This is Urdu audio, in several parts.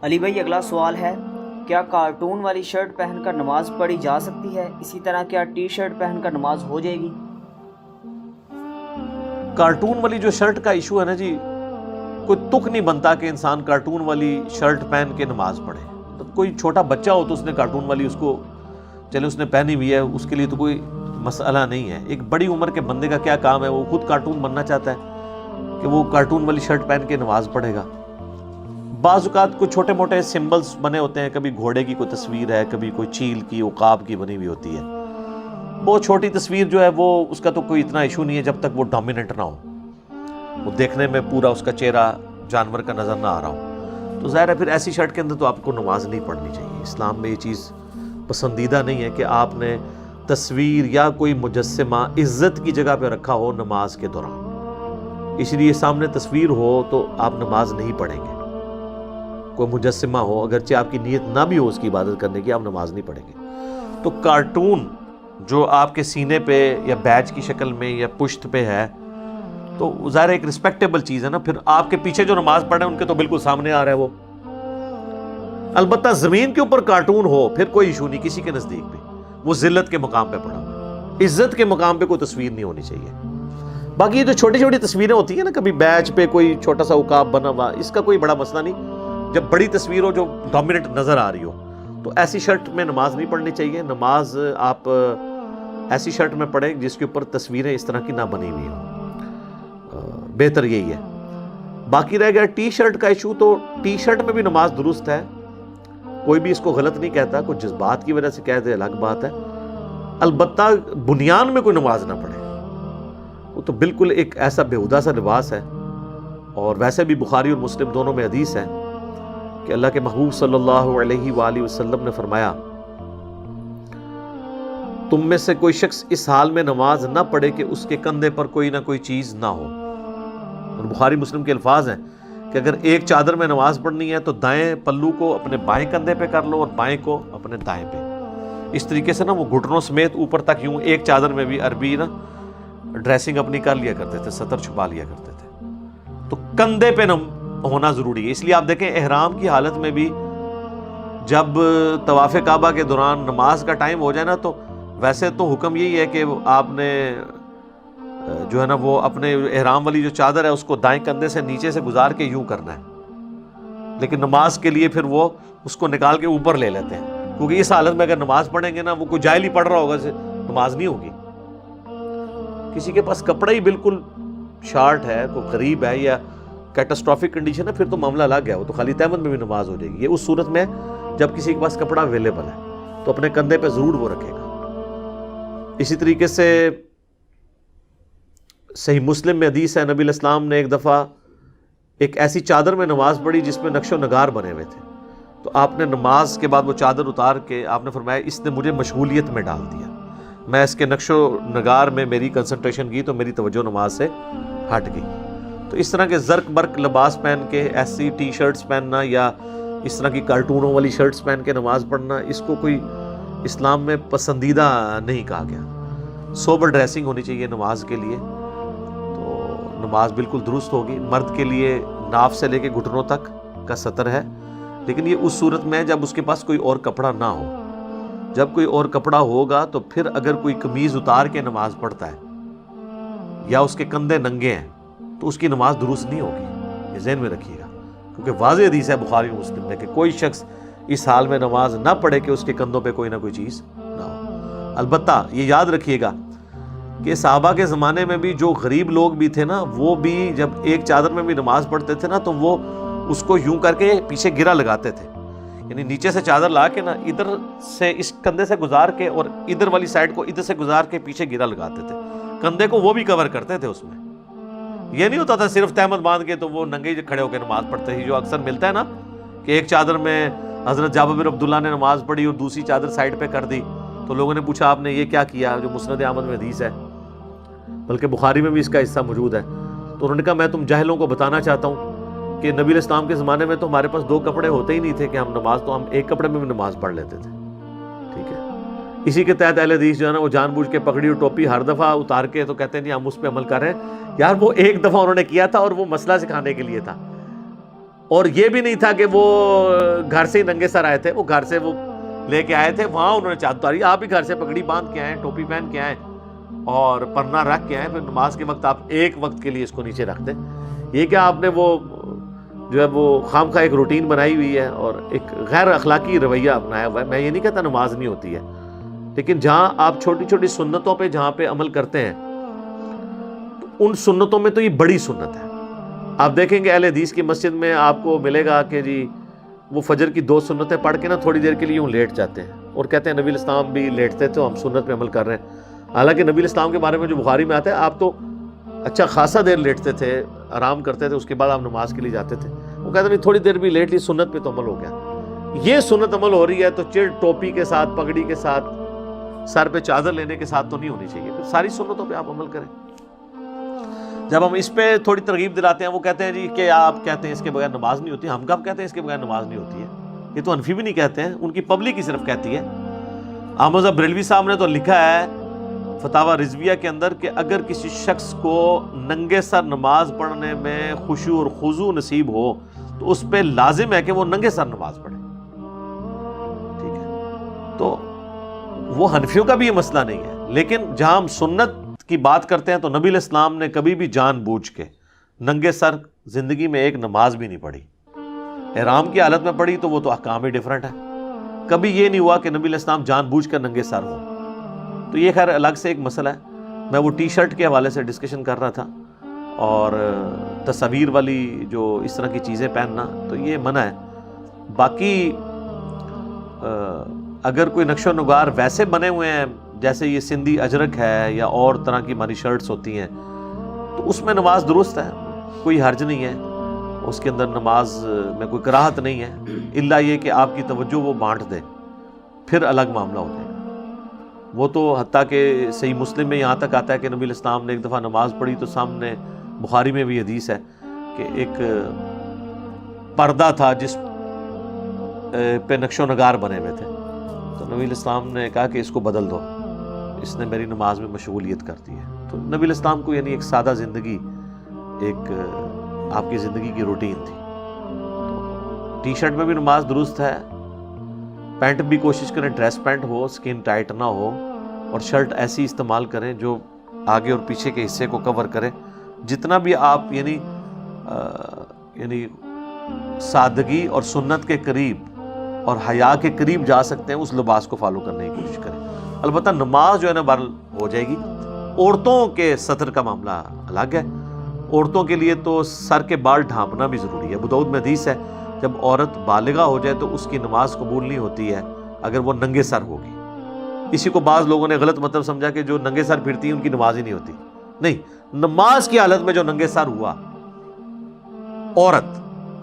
علی بھائی اگلا سوال ہے، کیا کارٹون والی شرٹ پہن کر نماز پڑھی جا سکتی ہے؟ اسی طرح کیا ٹی شرٹ پہن کر نماز ہو جائے گی؟ کارٹون والی جو شرٹ کا ایشو ہے نا جی، کوئی تک نہیں بنتا کہ انسان کارٹون والی شرٹ پہن کے نماز پڑھے. تو کوئی چھوٹا بچہ ہو تو اس نے کارٹون والی اس کو چلے اس نے پہنی ہوئی ہے، اس کے لیے تو کوئی مسئلہ نہیں ہے. ایک بڑی عمر کے بندے کا کیا کام ہے، وہ خود کارٹون بننا چاہتا ہے کہ وہ کارٹون والی شرٹ پہن کے نماز پڑھے گا. بعض اوقات کوئی چھوٹے موٹے سمبلز بنے ہوتے ہیں، کبھی گھوڑے کی کوئی تصویر ہے، کبھی کوئی چیل کی عقاب کی بنی ہوئی ہوتی ہے. بہت چھوٹی تصویر جو ہے وہ اس کا تو کوئی اتنا ایشو نہیں ہے جب تک وہ ڈومیننٹ نہ ہو، وہ دیکھنے میں پورا اس کا چہرہ جانور کا نظر نہ آ رہا ہو. تو ظاہر ہے پھر ایسی شرٹ کے اندر تو آپ کو نماز نہیں پڑھنی چاہیے. اسلام میں یہ چیز پسندیدہ نہیں ہے کہ آپ نے تصویر یا کوئی مجسمہ عزت کی جگہ پہ رکھا ہو نماز کے دوران. اس لیے سامنے تصویر ہو تو آپ نماز نہیں پڑھیں گے. کوئی مجسمہ ہو، اگرچہ آپ کی نیت نہ بھی ہو اس کی عبادت کرنے کی، آپ نماز نہیں پڑھیں گے. تو کارٹون جو آپ کے سینے پہ یا بیج کی شکل میں یا پشت پہ ہے تو ظاہر ایک رسپیکٹیبل چیز ہے نا. پھر آپ کے پیچھے جو نماز پڑھ رہے ہیں ان کے تو بالکل سامنے آ رہا ہے وہ. البتہ زمین کے اوپر کارٹون ہو پھر کوئی ایشو نہیں کسی کے نزدیک بھی، وہ ذلت کے مقام پہ پڑا ہوا. عزت کے مقام پہ کوئی تصویر نہیں ہونی چاہیے. باقی یہ جو چھوٹی چھوٹی تصویریں ہوتی ہیں نا، کبھی بیج پہ کوئی چھوٹا سا عقاب بنا ہوا، اس کا کوئی بڑا مسئلہ نہیں. جب بڑی تصویر ہو جو ڈومیننٹ نظر آ رہی ہو تو ایسی شرٹ میں نماز نہیں پڑھنی چاہیے. نماز آپ ایسی شرٹ میں پڑھیں جس کے اوپر تصویریں اس طرح کی نہ بنی ہوئی ہوں، بہتر یہی ہے. باقی رہ گیا ٹی شرٹ کا ایشو، تو ٹی شرٹ میں بھی نماز درست ہے، کوئی بھی اس کو غلط نہیں کہتا. کوئی جذبات کی وجہ سے کہہ دے الگ بات ہے. البتہ بنیان میں کوئی نماز نہ پڑھے، وہ تو بالکل ایک ایسا بےہودہ سا لباس ہے. اور ویسے بھی بخاری اور مسلم دونوں میں حدیث ہے کہ اللہ کے محبوب صلی اللہ علیہ وآلہ وسلم نے فرمایا، تم میں سے کوئی شخص اس حال میں نماز نہ پڑھے کہ اس کے کندھے پر کوئی نہ کوئی چیز نہ ہو. اور بخاری مسلم کے الفاظ ہیں کہ اگر ایک چادر میں نماز پڑھنی ہے تو دائیں پلو کو اپنے بائیں کندھے پہ کر لو اور بائیں کو اپنے دائیں پہ. اس طریقے سے نا وہ گھٹنوں سمیت اوپر تک یوں ایک چادر میں بھی عربی نا ڈریسنگ اپنی کر لیا کرتے تھے، سطر چھپا لیا کرتے تھے. تو کندھے پہ ہونا ضروری ہے. اس لیے آپ دیکھیں احرام کی حالت میں بھی جب طواف کعبہ کے دوران نماز کا ٹائم ہو جائے نا، تو ویسے تو حکم یہی ہے کہ آپ نے جو ہے نا وہ اپنے احرام والی جو چادر ہے اس کو دائیں کندھے سے نیچے سے گزار کے یوں کرنا ہے. لیکن نماز کے لیے پھر وہ اس کو نکال کے اوپر لے لیتے ہیں، کیونکہ اس حالت میں اگر نماز پڑھیں گے نا، وہ کوئی جاہل ہی پڑھ رہا ہوگا نماز نہیں ہوگی. کسی کے پاس کپڑا ہی بالکل شارٹ ہے، کوئی غریب ہے یا کیٹاسٹرافک کنڈیشن ہے، پھر تو معاملہ الگ ہے، وہ تو خالی تہمت میں بھی نماز ہو جائے گی. یہ اس صورت میں جب کسی کے پاس کپڑا اویلیبل ہے تو اپنے کندھے پہ ضرور وہ رکھے گا. اسی طریقے سے صحیح مسلم میں حدیث ہے، نبی علیہ السلام نے ایک دفعہ ایک ایسی چادر میں نماز پڑھی جس میں نقش و نگار بنے ہوئے تھے. تو آپ نے نماز کے بعد وہ چادر اتار کے آپ نے فرمایا اس نے مجھے مشغولیت میں ڈال دیا، میں اس کے نقش و نگار میں میری کنسنٹریشن کی تو میری توجہ نماز سے ہٹ گئی. تو اس طرح کے زرق برق لباس پہن کے ایسی ٹی شرٹس پہننا یا اس طرح کی کارٹونوں والی شرٹس پہن کے نماز پڑھنا، اس کو کوئی اسلام میں پسندیدہ نہیں کہا گیا. سوبر ڈریسنگ ہونی چاہیے نماز کے لیے، تو نماز بالکل درست ہوگی. مرد کے لیے ناف سے لے کے گھٹنوں تک کا سطر ہے، لیکن یہ اس صورت میں جب اس کے پاس کوئی اور کپڑا نہ ہو. جب کوئی اور کپڑا ہوگا تو پھر اگر کوئی قمیض اتار کے نماز پڑھتا ہے یا اس کے کندھے ننگے ہیں تو اس کی نماز درست نہیں ہوگی. یہ ذہن میں رکھیے گا، کیونکہ واضح حدیث ہے بخاری اور مسلم میں کہ کوئی شخص اس حال میں نماز نہ پڑھے کہ اس کے کندھوں پہ کوئی نہ کوئی چیز نہ ہو. البتہ یہ یاد رکھیے گا کہ صحابہ کے زمانے میں بھی جو غریب لوگ بھی تھے نا، وہ بھی جب ایک چادر میں بھی نماز پڑھتے تھے نا تو وہ اس کو یوں کر کے پیچھے گرا لگاتے تھے. یعنی نیچے سے چادر لا کے نا ادھر سے اس کندھے سے گزار کے اور ادھر والی سائڈ کو ادھر سے گزار کے پیچھے گرا لگاتے تھے. کندھے کو وہ بھی کور کرتے تھے. اس میں یہ نہیں ہوتا تھا صرف تہمت باندھ کے تو وہ ننگے کھڑے ہو کے نماز پڑھتے ہیں، جو اکثر ملتا ہے نا کہ ایک چادر میں حضرت جابر بن عبداللہ نے نماز پڑھی اور دوسری چادر سائڈ پہ کر دی. تو لوگوں نے پوچھا آپ نے یہ کیا کیا، جو مسند احمد میں حدیث ہے، بلکہ بخاری میں بھی اس کا حصہ موجود ہے. تو انہوں نے کہا میں تم جاہلوں کو بتانا چاہتا ہوں کہ نبی علیہ السلام کے زمانے میں تو ہمارے پاس دو کپڑے ہوتے ہی نہیں تھے کہ ہم نماز، تو ہم ایک کپڑے میں بھی نماز پڑھ لیتے تھے. ٹھیک ہے، اسی کے تحت اہل حدیث جو ہے نا وہ جان بوجھ کے پگڑی اور ٹوپی ہر دفعہ اتار کے تو کہتے ہیں جی ہم اس پہ عمل کر رہے ہیں. یار وہ ایک دفعہ انہوں نے کیا تھا اور وہ مسئلہ سکھانے کے لیے تھا. اور یہ بھی نہیں تھا کہ وہ گھر سے ہی ننگے سر آئے تھے، وہ گھر سے وہ لے کے آئے تھے، وہاں انہوں نے چادر اتاری، آپ ہی گھر سے پگڑی باندھ کے آئے، ٹوپی پہن کے آئے اور پرنا رکھ کے آئے، پھر نماز کے وقت آپ ایک وقت کے لیے اس کو نیچے رکھ دیں۔ یہ کیا آپ نے وہ جو ہے وہ خام خواہ ایک روٹین بنائی ہوئی ہے اور ایک غیر اخلاقی رویہ اپنایا ہوا ہے۔ میں یہ نہیں کہتا نماز نہیں ہوتی ہے، لیکن جہاں آپ چھوٹی چھوٹی سنتوں پہ جہاں پہ عمل کرتے ہیں تو ان سنتوں میں تو یہ بڑی سنت ہے۔ آپ دیکھیں گے اہل حدیث کی مسجد میں آپ کو ملے گا کہ جی وہ فجر کی 2 سنتیں پڑھ کے نا تھوڑی دیر کے لیے یوں لیٹ جاتے ہیں اور کہتے ہیں نبی الاسلام بھی لیٹتے تھے، ہم سنت پہ عمل کر رہے ہیں۔ حالانکہ نبی الاسلام کے بارے میں جو بخاری میں آتا ہے، آپ تو اچھا خاصا دیر لیٹتے تھے، آرام کرتے تھے، اس کے بعد آپ نماز کے لیے جاتے تھے۔ وہ کہتے ہیں نہیں تھوڑی دیر بھی لیٹ لی، سنت پہ تو عمل ہو گیا۔ یہ سنت عمل ہو رہی ہے تو چڑ ٹوپی کے ساتھ، پگڑی کے ساتھ، سر پہ چادر لینے کے ساتھ تو نہیں ہونی چاہیے۔ پھر ساری سنتوں پہ آپ عمل کریں۔ جب ہم اس پہ تھوڑی ترغیب دلاتے ہیں، وہ کہتے ہیں جی کہ آپ کہتے ہیں اس کے بغیر نماز نہیں ہوتی۔ ہم کب کہتے ہیں اس کے بغیر نماز نہیں ہوتی ہے؟ یہ تو حنفی بھی نہیں کہتے ہیں، ان کی پبلک ہی صرف کہتی ہے۔ احمد بریلوی صاحب نے تو لکھا ہے فتاوی رضویہ کے اندر کہ اگر کسی شخص کو ننگے سر نماز پڑھنے میں خشوع اور خضوع نصیب ہو تو اس پہ لازم ہے کہ وہ ننگے سر نماز پڑھے۔ ٹھیک ہے، تو وہ حنفیوں کا بھی یہ مسئلہ نہیں ہے۔ لیکن جہاں ہم سنت کی بات کرتے ہیں تو نبی علیہ السلام نے کبھی بھی جان بوجھ کے ننگے سر زندگی میں ایک نماز بھی نہیں پڑھی۔ احرام کی حالت میں پڑھی تو وہ تو احکام ہی ڈیفرنٹ ہے۔ کبھی یہ نہیں ہوا کہ نبی علیہ السلام جان بوجھ کر ننگے سر ہوں۔ تو یہ خیر الگ سے ایک مسئلہ ہے۔ میں وہ ٹی شرٹ کے حوالے سے ڈسکشن کر رہا تھا، اور تصاویر والی جو اس طرح کی چیزیں پہننا تو یہ منع ہے۔ باقی اگر کوئی نقش و نگار ویسے بنے ہوئے ہیں جیسے یہ سندھی اجرک ہے یا اور طرح کی ہماری شرٹس ہوتی ہیں تو اس میں نماز درست ہے، کوئی حرج نہیں ہے، اس کے اندر نماز میں کوئی کراہت نہیں ہے، الا یہ کہ آپ کی توجہ وہ بانٹ دے، پھر الگ معاملہ ہو جائے گا۔ وہ تو حتیٰ کہ صحیح مسلم میں یہاں تک آتا ہے کہ نبی علیہ السلام نے ایک دفعہ نماز پڑھی تو سامنے، بخاری میں بھی حدیث ہے کہ ایک پردہ تھا جس پہ نقش و نگار بنے ہوئے تھے، تو نبی علیہ السلام نے کہا کہ اس کو بدل دو، اس نے میری نماز میں مشغولیت کر دی ہے۔ تو نبی علیہ السلام کو یعنی ایک سادہ زندگی، ایک آپ کی زندگی کی روٹین تھی۔ تو ٹی شرٹ میں بھی نماز درست ہے، پینٹ بھی کوشش کریں ڈریس پینٹ ہو، سکن ٹائٹ نہ ہو، اور شرٹ ایسی استعمال کریں جو آگے اور پیچھے کے حصے کو کور کرے۔ جتنا بھی آپ یعنی سادگی اور سنت کے قریب اور حیا کے قریب جا سکتے ہیں، اس لباس کو فالو کرنے کی کوشش کریں۔ البتہ نماز جو ہے نا بہرحال ہو جائے گی۔ عورتوں کے سطر کا معاملہ الگ ہے۔ عورتوں کے لیے تو سر کے بال ڈھانپنا بھی ضروری ہے۔ ابو داؤد میں حدیث ہے جب عورت بالغہ ہو جائے تو اس کی نماز قبول نہیں ہوتی ہے اگر وہ ننگے سر ہوگی۔ اسی کو بعض لوگوں نے غلط مطلب سمجھا کہ جو ننگے سر پھرتی ہیں ان کی نماز ہی نہیں ہوتی۔ نہیں، نماز کی حالت میں جو ننگے سر ہوا عورت،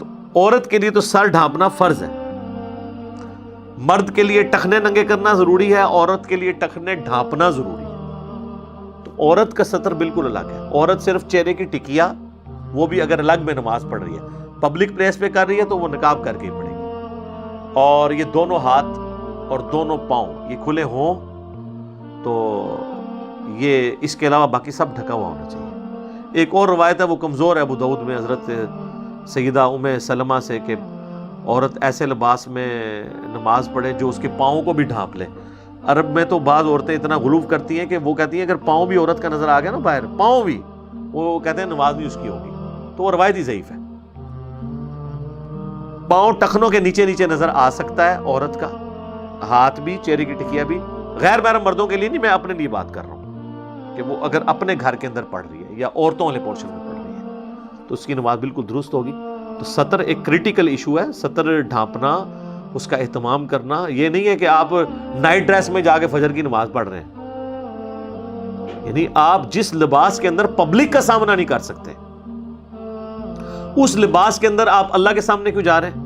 تو عورت کے لیے تو سر ڈھانپنا فرض ہے۔ مرد کے لیے ٹخنے ننگے کرنا ضروری ہے، عورت کے لیے ٹخنے ڈھانپنا ضروری ہے۔ تو عورت کا سطر بالکل الگ ہے۔ عورت صرف چہرے کی ٹکیا، وہ بھی اگر الگ میں نماز پڑھ رہی ہے، پبلک پلیس پہ کر رہی ہے تو وہ نقاب کر کے ہی پڑھے گی، اور یہ دونوں ہاتھ اور دونوں پاؤں یہ کھلے ہوں تو یہ اس کے علاوہ باقی سب ڈھکا ہوا ہونا چاہیے۔ ایک اور روایت ہے، وہ کمزور ہے، ابو داؤد میں حضرت سیدہ ام سلمہ سے کہ عورت ایسے لباس میں نماز پڑھے جو اس کے پاؤں کو بھی ڈھانپ لے۔ عرب میں تو بعض عورتیں اتنا غلو کرتی ہیں کہ وہ کہتی ہیں اگر پاؤں بھی عورت کا نظر آ گیا نا باہر، پاؤں بھی، وہ کہتے ہیں نماز نہیں اس کی ہوگی۔ تو وہ روایت ہی ضعیف ہے۔ پاؤں ٹخنوں کے نیچے نیچے نظر آ سکتا ہے عورت کا، ہاتھ بھی، چہرے کی ٹکیا بھی، غیر محرم مردوں کے لیے نہیں، میں اپنے لیے بات کر رہا ہوں کہ وہ اگر اپنے گھر کے اندر پڑھ رہی ہے یا عورتوں والے پورشن میں پڑھ رہی ہے تو اس کی نماز بالکل درست ہوگی۔ تو سطر ایک کریٹیکل ایشو ہے، سطر ڈھانپنا، اس کا اہتمام کرنا۔ یہ نہیں ہے کہ آپ نائٹ ڈریس میں جا کے فجر کی نماز پڑھ رہے ہیں، یعنی آپ جس لباس کے اندر پبلک کا سامنا نہیں کر سکتے اس لباس کے اندر آپ اللہ کے سامنے کیوں جا رہے ہیں؟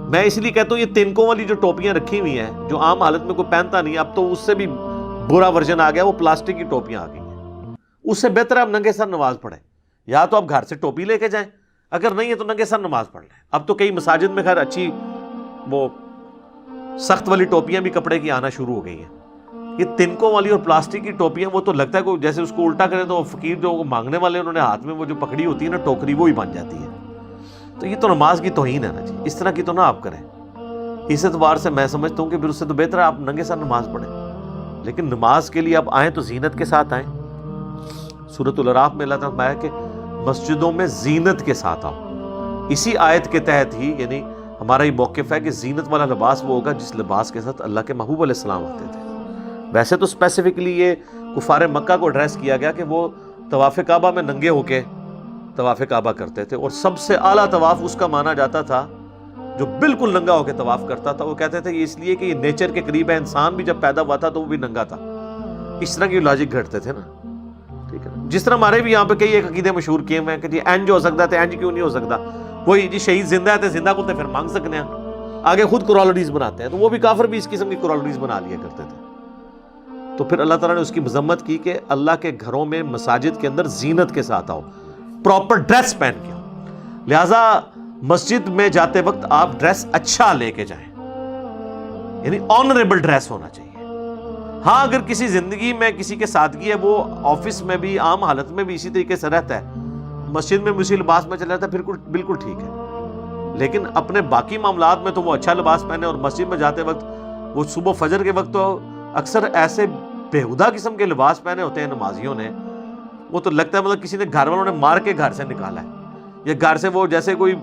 میں اس لیے کہتا ہوں یہ تنکوں والی جو ٹوپیاں رکھی ہوئی ہیں جو عام حالت میں کوئی پہنتا نہیں، اب تو اس سے بھی برا ورژن آ گیا، وہ پلاسٹک کی ٹوپیاں آ گئی ہیں۔ اس سے بہتر ہے آپ ننگے سر نماز پڑھیں، یا تو آپ گھر سے ٹوپی لے کے جائیں، اگر نہیں ہے تو ننگے سر نماز پڑھ لیں۔ اب تو کئی مساجد میں خیر اچھی وہ سخت والی ٹوپیاں بھی کپڑے کی آنا شروع ہو گئی ہیں۔ یہ تنکوں والی اور پلاسٹک کی ٹوپیاں، وہ تو لگتا ہے کوئی جیسے اس کو الٹا کرے تو فقیر جو مانگنے والے انہوں نے ہاتھ میں وہ جو پکڑی ہوتی ہے نا ٹوکری، وہ ہی بن جاتی ہے۔ تو یہ تو نماز کی توہین ہے نا جی، اس طرح کی تو نہ آپ کریں۔ اس اعتبار سے میں سمجھتا ہوں کہ پھر اس سے تو بہتر ہے آپ ننگے سر نماز پڑھیں، لیکن نماز کے لیے آپ آئیں تو زینت کے ساتھ آئیں۔ سورۃ الاعراف میں اللہ تعالیٰ نے فرمایا کہ مسجدوں میں زینت کے ساتھ آؤ۔ اسی آیت کے تحت ہی یعنی ہمارا یہ موقف ہے کہ زینت والا لباس وہ ہوگا جس لباس کے ساتھ اللہ کے محبوب علیہ السلام آتے تھے۔ ویسے تو اسپیسیفکلی یہ کفار مکہ کو ایڈریس کیا گیا کہ وہ طواف کعبہ میں ننگے ہو کے طواف کعبہ کرتے تھے، اور سب سے اعلیٰ طواف اس کا مانا جاتا تھا جو بالکل ننگا ہو کے طواف کرتا تھا۔ وہ کہتے تھے یہ اس لیے کہ یہ نیچر کے قریب ہے، انسان بھی جب پیدا ہوا تھا تو وہ بھی ننگا تھا۔ اس طرح کی لاجک گھڑتے تھے نا، ٹھیک ہے نا۔ جس طرح ہمارے بھی یہاں پہ کئی ایک عقیدے مشہور کیے ہوئے ہیں کہ جی اینج ہو سکتا ہے، اینج کیوں نہیں ہو سکتا؟ وہی جی شہید زندہ ہے تو زندہ کو تو پھر مانگ سکنے ہیں، آگے خود کرالٹیز بناتے ہیں۔ تو وہ بھی کافر بھی اس قسم کی کرالٹیز بنا لیا کرتے تھے۔ تو پھر اللہ تعالیٰ نے اس کی مذمت کی کہ اللہ کے گھروں میں مساجد کے اندر زینت کے ساتھ آؤ، پراپر ڈریس پہن کے آؤ۔ لہٰذا مسجد میں جاتے وقت آپ ڈریس اچھا لے کے جائیں، یعنی آنریبل ڈریس ہونا چاہیے۔ ہاں اگر کسی زندگی میں کسی کے سادگی ہے، وہ آفس میں بھی عام حالت میں بھی اسی طریقے سے رہتا ہے، مسجد میں بھی اسی لباس میں چلا جاتا ہے، پھر بالکل ٹھیک ہے۔ لیکن اپنے باقی معاملات میں تو وہ اچھا لباس پہنے، اور مسجد میں جاتے وقت وہ صبح فجر کے وقت تو اکثر ایسے بےہودہ قسم کے لباس پہنے ہوتے ہیں نمازیوں نے، وہ تو لگتا ہے مطلب کسی نے گھر والوں نے مار کے گھر سے نکالا ہے، یا گھر سے وہ جیسے کوئی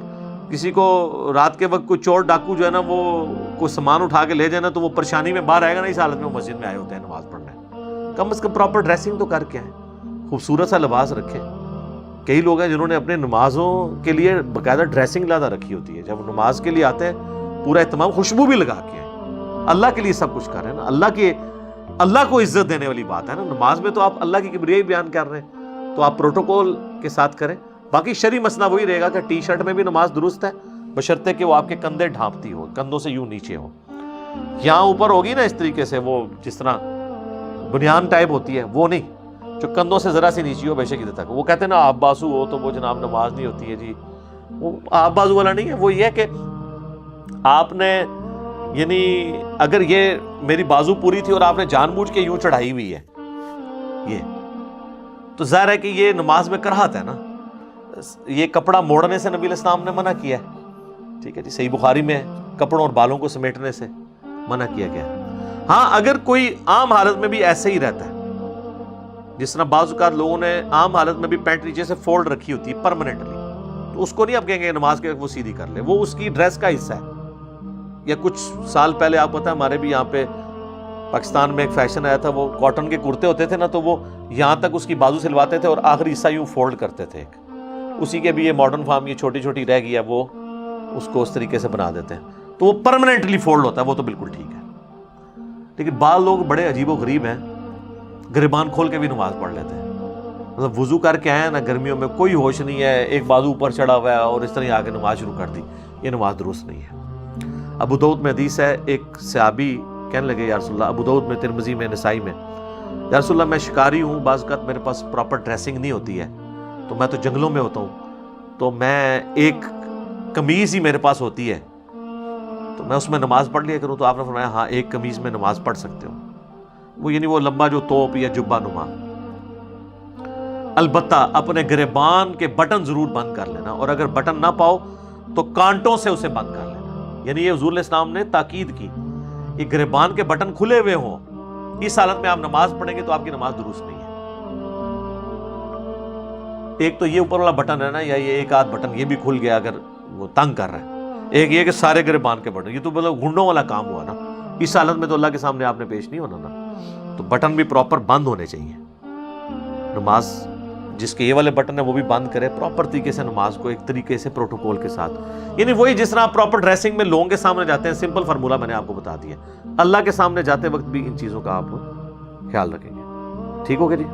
کسی کو رات کے وقت کوئی چور ڈاکو جو ہے نا وہ کوئی سامان اٹھا کے لے جائے نا تو وہ پریشانی میں باہر آئے گا نا، اس حالت میں وہ مسجد میں آئے ہوتے ہیں نماز پڑھنے۔ کم از کم پراپر ڈریسنگ تو کر کے آئیں، خوبصورت سا لباس رکھیں۔ کئی لوگ ہیں جنہوں نے اپنے نمازوں کے لیے باقاعدہ ڈریسنگ لادہ رکھی ہوتی ہے، جب نماز کے لیے آتے ہیں پورا اہتمام، خوشبو بھی لگا کے آئیں۔ اللہ کے لیے سب کچھ کر رہے ہیں نا، اللہ کو عزت دینے والی بات ہے نا۔ نماز میں تو آپ اللہ کی کبریائی بیان کر رہے ہیں، تو آپ پروٹوکول کے ساتھ کریں۔ باقی شرعی مسئلہ وہی رہے گا کہ ٹی شرٹ میں بھی نماز درست ہے، بشرطے کہ وہ آپ کے کندھے ڈھانپتی ہو، کندھوں سے یوں نیچے ہو۔ یہاں اوپر ہوگی نا اس طریقے سے، وہ جس طرح بنیان ٹائپ ہوتی ہے وہ نہیں، جو کندھوں سے ذرا سی نیچے ہو بے شک ادھر تک۔ وہ کہتے ہیں نا آپ بازو ہو تو وہ جناب نماز نہیں ہوتی ہے جی، وہ آپ بازو والا نہیں ہے۔ وہ یہ ہے کہ آپ نے یعنی اگر یہ میری بازو پوری تھی اور آپ نے جان بوجھ کے یوں چڑھائی ہوئی ہے یہ، تو ظاہر ہے کہ یہ نماز میں کراہت ہے نا۔ یہ کپڑا موڑنے سے نبی علیہ السلام نے منع کیا ہے، ٹھیک ہے جی، صحیح بخاری میں کپڑوں اور بالوں کو سمیٹنے سے منع کیا گیا ہے۔ ہاں اگر کوئی عام حالت میں بھی ایسے ہی رہتا ہے، جس طرح بعض اوقات لوگوں نے عام حالت میں بھی پینٹ نیچے سے فولڈ رکھی ہوتی ہے پرماننٹلی، تو اس کو نہیں آپ کہیں گے نماز کے وہ سیدھی کر لے، وہ اس کی ڈریس کا حصہ ہے۔ یا کچھ سال پہلے آپ پتہ ہے ہمارے بھی یہاں پہ پاکستان میں ایک فیشن آیا تھا، وہ کاٹن کے کرتے ہوتے تھے نا، تو وہ یہاں تک اس کی بازو سلواتے تھے اور آخری حصہ یوں فولڈ کرتے تھے ایک، اسی کے بھی یہ ماڈرن فارم یہ چھوٹی چھوٹی رہ گئی ہے، وہ اس کو اس طریقے سے بنا دیتے ہیں، تو وہ پرماننٹلی فولڈ ہوتا ہے، وہ تو بالکل ٹھیک ہے۔ لیکن بعض لوگ بڑے عجیب و غریب ہیں، گریبان کھول کے بھی نماز پڑھ لیتے ہیں، مطلب وضو کر کے آئے ہیں نا، گرمیوں میں کوئی ہوش نہیں ہے، ایک بازو اوپر چڑھا ہوا ہے اور اس طرح آگے نماز شروع کر دی، یہ نماز درست نہیں ہے۔ ابو داؤد میں حدیث ہے، ایک صحابی کہنے لگے یا رسول اللہ، ابو داؤد میں، ترمذی میں، نسائی میں، یا رسول اللہ میں شکاری ہوں، بعض اوقات میرے پاس پراپر ڈریسنگ نہیں ہوتی ہے، تو میں تو جنگلوں میں ہوتا ہوں، تو میں ایک قمیض ہی میرے پاس ہوتی ہے، تو میں اس میں نماز پڑھ لیا کروں۔ تو آپ نے فرمایا ہاں ایک قمیض میں نماز پڑھ سکتے ہو، وہ یعنی وہ لمبا جو توپ یا جبہ نما، البتہ اپنے گریبان کے بٹن ضرور بند کر لینا، اور اگر بٹن نہ پاؤ تو کانٹوں سے اسے بند کر لینا۔ یعنی یہ حضور علیہ السلام نے تاکید کی، یہ گریبان کے بٹن کھلے ہوئے ہوں، اس حالت میں آپ نماز پڑھیں گے تو آپ کی نماز درست نہیں ہے۔ ایک تو یہ اوپر والا بٹن ہے نا، یا یہ ایک آدھ بٹن یہ بھی کھل گیا اگر وہ تنگ کر رہا ہے، ایک یہ کہ سارے گریبان کے بٹن، یہ تو مطلب گھنڈوں والا کام ہوا نا، اس حالت میں تو اللہ کے سامنے آپ نے پیش نہیں ہونا نا، تو بٹن بھی پراپر بند ہونے چاہیے۔ نماز جس کے یہ والے بٹن ہے وہ بھی بند کرے پراپر طریقے سے، نماز کو ایک طریقے سے پروٹوکول کے ساتھ، یعنی وہی جس طرح آپ پراپر ڈریسنگ میں لوگوں کے سامنے جاتے ہیں، سمپل فارمولہ میں نے آپ کو بتا دیا، اللہ کے سامنے جاتے وقت بھی ان چیزوں کا آپ خیال رکھیں گے۔ ٹھیک ہو گیا جی؟